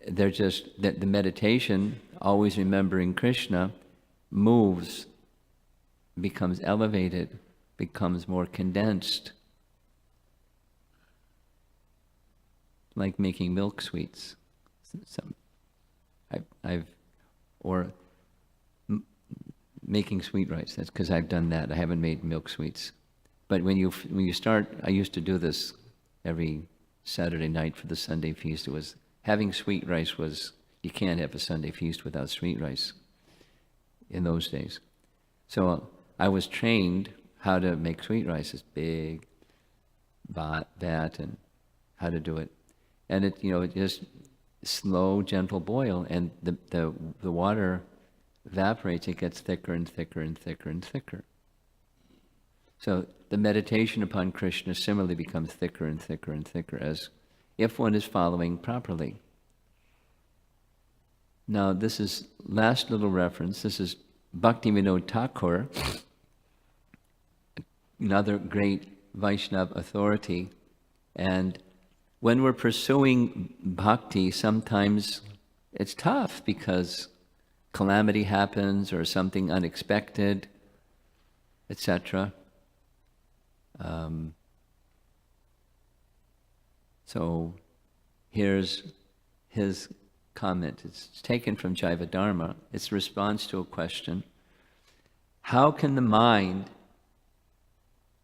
Speaker 1: They're just that the meditation, always remembering Krishna, moves, becomes elevated, becomes more condensed, like making milk sweets. Making sweet rice. That's because I've done that. I haven't made milk sweets, but when you start, I used to do this every Saturday night for the Sunday feast. It was having sweet rice was, you can't have a Sunday feast without sweet rice in those days. So I was trained how to make sweet rice, this big vat, and how to do it. And it just slow, gentle boil, and the water evaporates. It gets thicker and thicker and thicker and thicker. So the meditation upon Krishna similarly becomes thicker and thicker and thicker, as if one is following properly. Now this is last little reference. This is Bhaktivinoda Thakur, another great Vaishnava authority. And when we're pursuing bhakti, sometimes it's tough because calamity happens or something unexpected, etc. So here's his comment. It's taken from Jaiva Dharma. It's a response to a question. How can the mind,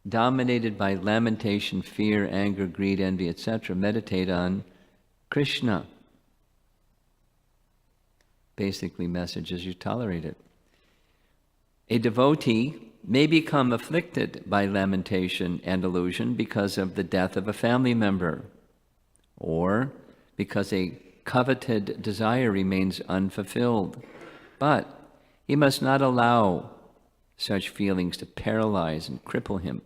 Speaker 1: dominated by lamentation, fear, anger, greed, envy, etc., meditate on Krishna? Basically, message is you tolerate it. A devotee may become afflicted by lamentation and illusion because of the death of a family member, or because a coveted desire remains unfulfilled. But he must not allow such feelings to paralyze and cripple him.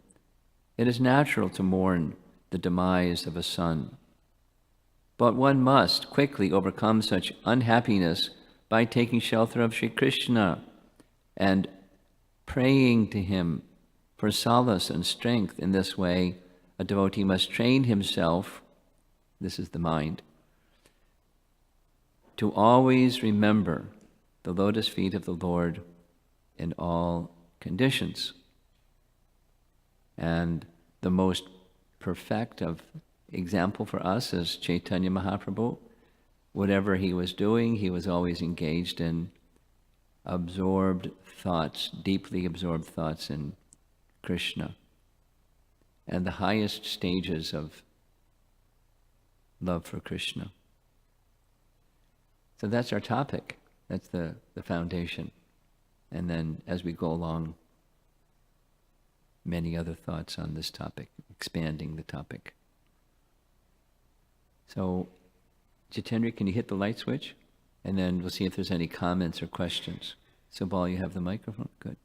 Speaker 1: It is natural to mourn the demise of a son, but one must quickly overcome such unhappiness by taking shelter of Sri Krishna and praying to him for solace and strength. In this way, a devotee must train himself, this is the mind, to always remember the lotus feet of the Lord in all conditions. And the most perfect of example for us is Chaitanya Mahaprabhu. Whatever he was doing, he was always engaged in absorbed thoughts, deeply absorbed thoughts in Krishna, and the highest stages of love for Krishna. So that's our topic. That's the foundation. And then as we go along, many other thoughts on this topic, expanding the topic. So, Jitendra, can you hit the light switch? And then we'll see if there's any comments or questions. Subal, you have the microphone? Good.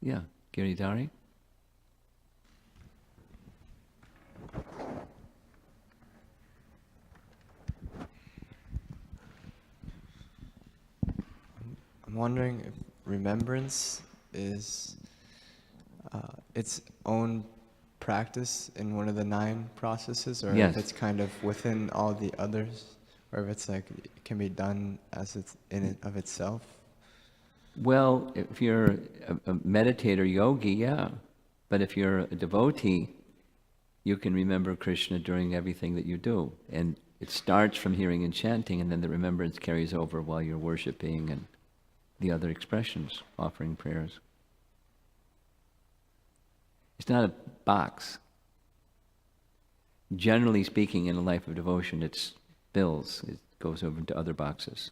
Speaker 1: Yeah, Giridhari?
Speaker 3: I'm wondering if remembrance is its own practice in one of the 9 processes, or
Speaker 1: Yes.
Speaker 3: if it's kind of within all the others, or if it's like it can be done as it's in it of itself.
Speaker 1: Well, if you're a meditator, yogi, yeah. But if you're a devotee, you can remember Krishna during everything that you do. And it starts from hearing and chanting, and then the remembrance carries over while you're worshiping and the other expressions, offering prayers. It's not a box. Generally speaking, in a life of devotion, it spills. It goes over into other boxes.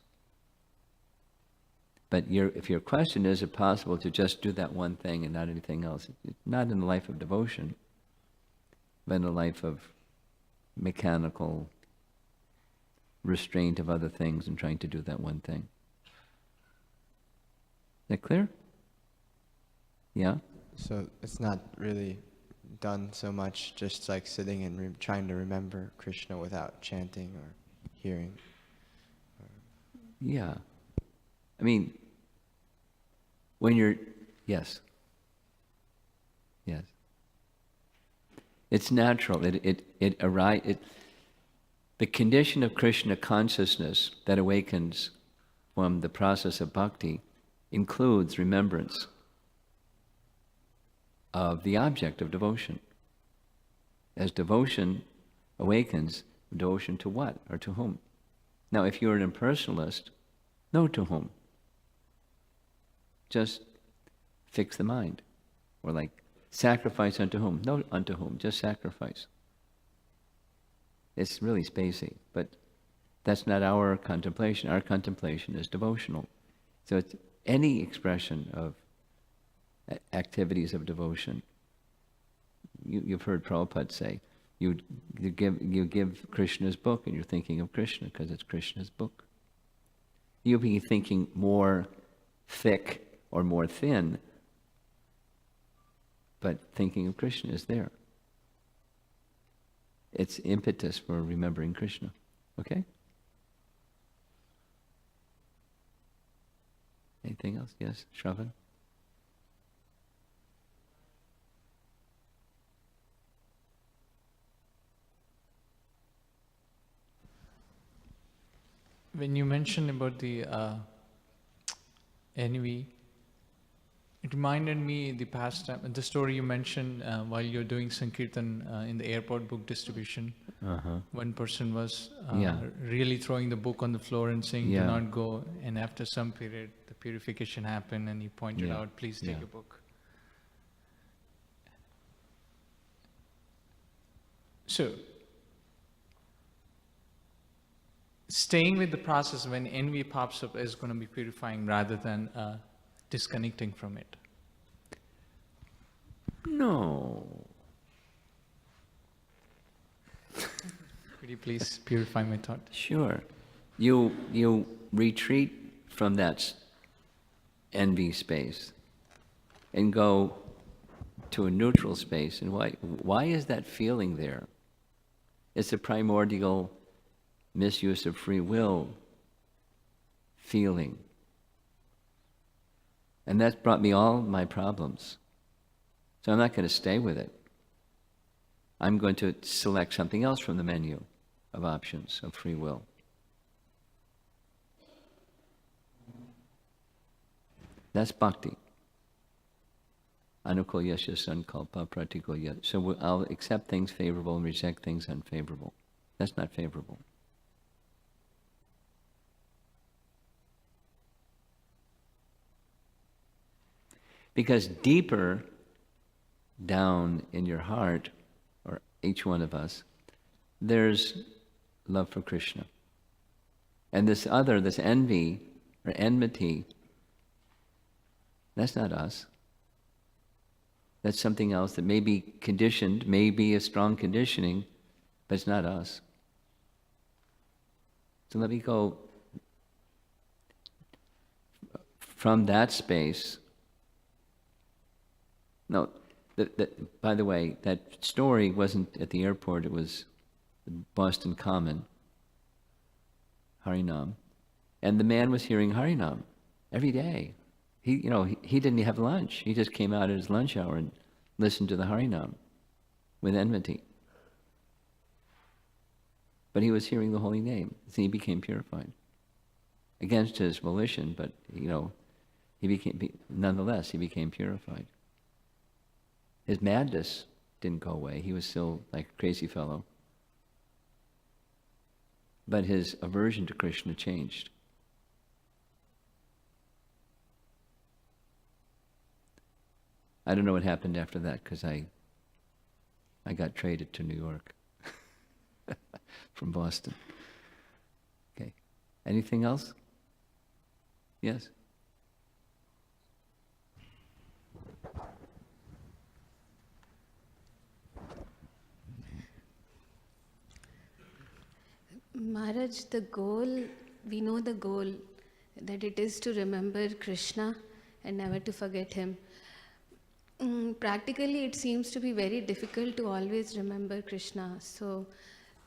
Speaker 1: But if your question is it possible to just do that one thing and not anything else, it's not in the life of devotion, but in a life of mechanical restraint of other things and trying to do that one thing. Is that clear? Yeah?
Speaker 3: So it's not really done so much just like sitting and trying to remember Krishna without chanting or hearing.
Speaker 1: Yeah. I mean, when you're Yes. Yes. It's natural. The condition of Krishna consciousness that awakens from the process of bhakti includes remembrance of the object of devotion. As devotion awakens, devotion to what or to whom? Now, if you're an impersonalist, know to whom. Just fix the mind. Or like, sacrifice unto whom? No unto whom, just sacrifice. It's really spacey, but that's not our contemplation. Our contemplation is devotional. So it's any expression of activities of devotion. You've heard Prabhupada say, you give Krishna's book and you're thinking of Krishna because it's Krishna's book. You'll be thinking more thick or more thin, but thinking of Krishna is there. It's impetus for remembering Krishna. Okay? Anything else? Yes, Shravan?
Speaker 4: When you mentioned about the envy, it reminded me the past time, the story you mentioned while you're doing Sankirtan in the airport book distribution.
Speaker 1: Uh-huh.
Speaker 4: One person was
Speaker 1: Yeah.
Speaker 4: really throwing the book on the floor and saying,
Speaker 1: Yeah.
Speaker 4: do not go. And after some period, the purification happened and he pointed
Speaker 1: Yeah.
Speaker 4: out, please take
Speaker 1: Yeah.
Speaker 4: a book. So, staying with the process when envy pops up is going to be purifying rather than disconnecting from it.
Speaker 1: No.
Speaker 4: Could you please purify my thought?
Speaker 1: Sure. You retreat from that envy space and go to a neutral space. And why is that feeling there? It's a primordial misuse of free will feeling. And that's brought me all my problems. So I'm not going to stay with it. I'm going to select something else from the menu of options of free will. That's bhakti. Anukul yasya sankalpa pratikul yasya. So I'll accept things favorable and reject things unfavorable. That's not favorable. Because deeper down in your heart, or each one of us, there's love for Krishna. And this other, this envy or enmity, that's not us. That's something else that may be conditioned, may be a strong conditioning, but it's not us. So let me go from that space. No, by the way, that story wasn't at the airport, it was Boston Common, Harinam. And the man was hearing Harinam every day. He didn't have lunch. He just came out at his lunch hour and listened to the Harinam with enmity. But he was hearing the holy name, so he became purified. Against his volition, but nonetheless, he became purified. His madness didn't go away. He was still like a crazy fellow. But his aversion to Krishna changed. I don't know what happened after that because I got traded to New York from Boston. Okay. Anything else? Yes?
Speaker 5: Maharaj, the goal, we know the goal, that it is to remember Krishna and never to forget him. Practically, it seems to be very difficult to always remember Krishna. So,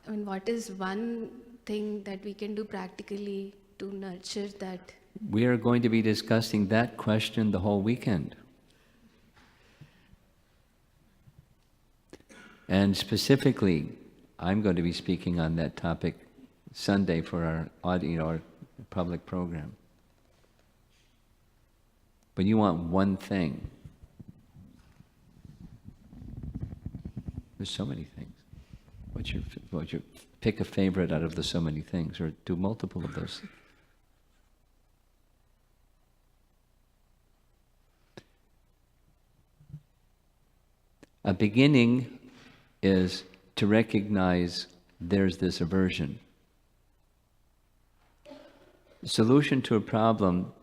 Speaker 5: what is one thing that we can do practically to nurture that?
Speaker 1: We are going to be discussing that question the whole weekend. And specifically, I'm going to be speaking on that topic Sunday for our public program. But you want one thing. There's so many things. What's your pick a favorite out of the so many things, or do multiple of those? A beginning is to recognize there's this aversion. The solution to a problem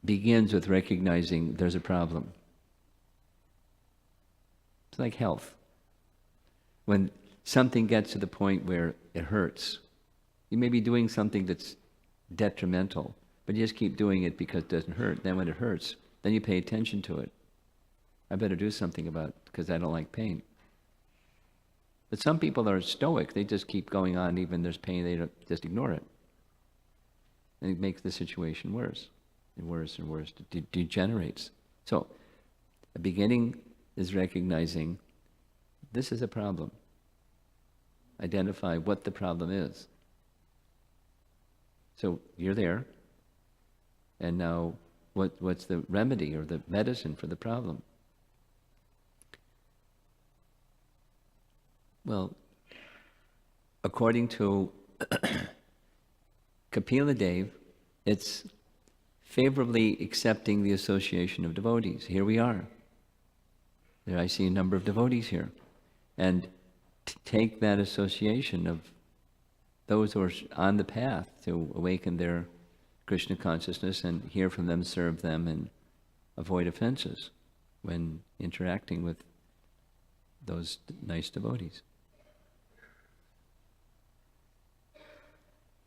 Speaker 1: begins with recognizing there's a problem. It's like health. When something gets to the point where it hurts, you may be doing something that's detrimental, but you just keep doing it because it doesn't hurt. Then when it hurts, then you pay attention to it. I better do something about it because I don't like pain. But some people are stoic. They just keep going on, even there's pain, they don't, just ignore it. And it makes the situation worse and worse and worse. It degenerates. So, the beginning is recognizing this is a problem. Identify what the problem is. So, you're there. And now, what's the remedy or the medicine for the problem? Well, according to Kapila Dev, it's favorably accepting the association of devotees. Here we are. There I see a number of devotees here. And take that association of those who are on the path to awaken their Krishna consciousness and hear from them, serve them, and avoid offenses when interacting with those nice devotees.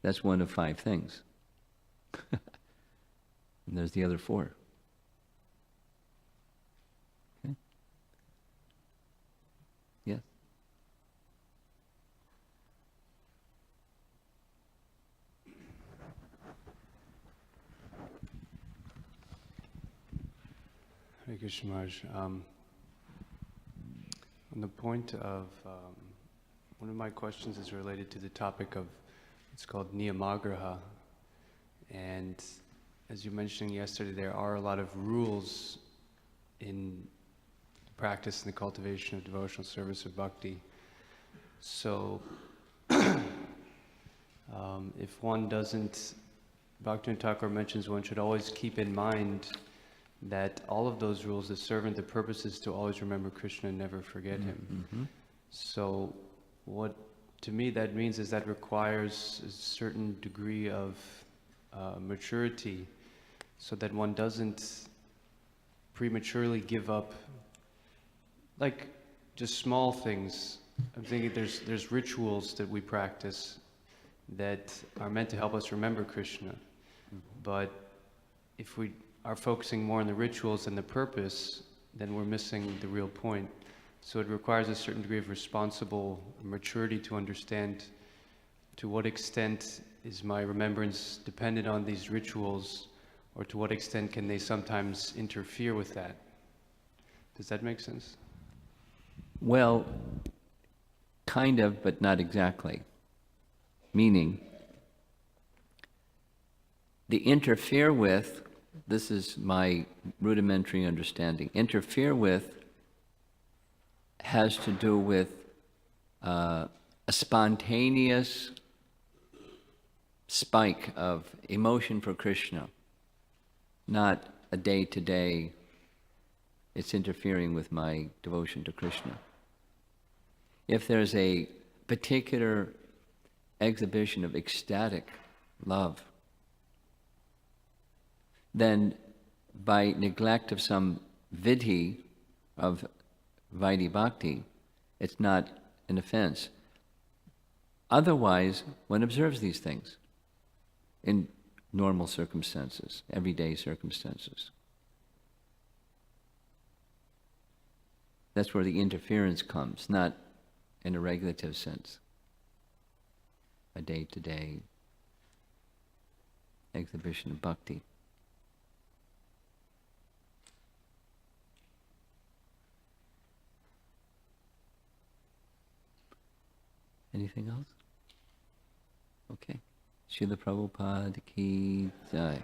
Speaker 1: That's one of 5 things. And there's the other 4. Okay? Yes?
Speaker 3: Hare Krishna Maharaj. On the point of, one of my questions is related to the topic of, it's called Niyamagraha. And as you mentioned yesterday, there are a lot of rules in practice and the cultivation of devotional service of bhakti. So, if one doesn't, Bhaktivinoda Thakur mentions one should always keep in mind that all of those rules, the servant, the purpose is to always remember Krishna and never forget him.
Speaker 1: Mm-hmm.
Speaker 3: So what to me that means is that requires a certain degree of maturity so that one doesn't prematurely give up, like just small things. I'm thinking there's rituals that we practice that are meant to help us remember Krishna. But if we are focusing more on the rituals than the purpose, then we're missing the real point. So it requires a certain degree of responsible maturity to understand to what extent is my remembrance dependent on these rituals, or to what extent can they sometimes interfere with that. Does that make sense?
Speaker 1: Well, kind of, but not exactly. Meaning, the interfere with, this is my rudimentary understanding, interfere with has to do with a spontaneous spike of emotion for Krishna, not a day-to-day, it's interfering with my devotion to Krishna. If there's a particular exhibition of ecstatic love, then by neglect of some vidhi of Vaidhi Bhakti, it's not an offense. Otherwise, one observes these things in normal circumstances, everyday circumstances. That's where the interference comes, not in a regulative sense. A day-to-day exhibition of bhakti. Anything else? Okay. Srila Prabhupada ki jai.